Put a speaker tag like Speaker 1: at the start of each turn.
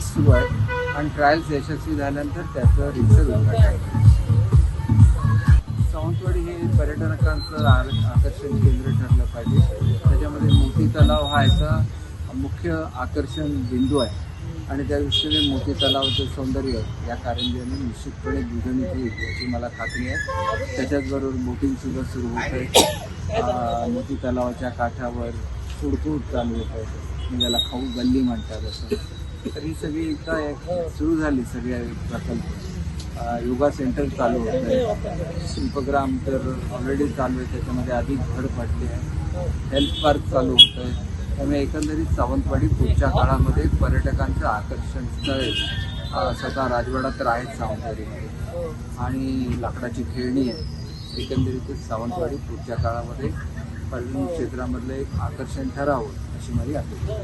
Speaker 1: Trials सुरू आहेत आणि ट्रायल्स यशस्वी झाल्यानंतर त्याचं रितसर उद्घाटन. सावंतवाडी हे पर्यटकांचं आकर्षण केंद्र ठरलं पाहिजे. त्याच्यामध्ये मोती तलाव हा याचा मुख्य आकर्षण बिंदू आहे आणि त्या दृष्टीने मोती तलावाचं सौंदर्य या कारंज्याने निश्चितपणे दुधणीत होईल याची मला खात्री आहे. त्याच्याचबरोबर बोटिंगसुद्धा सुरू होत आहे. मोती तलावाच्या काठावर फूड चालू होत आहे, ज्याला खाऊ गल्ली म्हणतात असं. तर ही सगळी एकदा सुरू झाली सगळ्या प्रकल्प. योगा सेंटर चालू होतं आहे, शिल्पग्राम तर ऑलरेडी चालू आहे, त्याच्यामध्ये अधिक भर पडली आहे. हेल्थ पार्क चालू होतं आहे. त्यामुळे एकंदरीत सावंतवाडी पुढच्या काळामध्ये पर्यटकांचं आकर्षण स्थळ स्वतः राजवाडा तर आहेच सावंतवाडीमध्ये आणि लाकडाची खेळणी आहे. एकंदरीतच सावंतवाडी पुढच्या काळामध्ये पर्यटन क्षेत्रामधलं एक आकर्षण ठरावं अशी माझी अपेक्षा.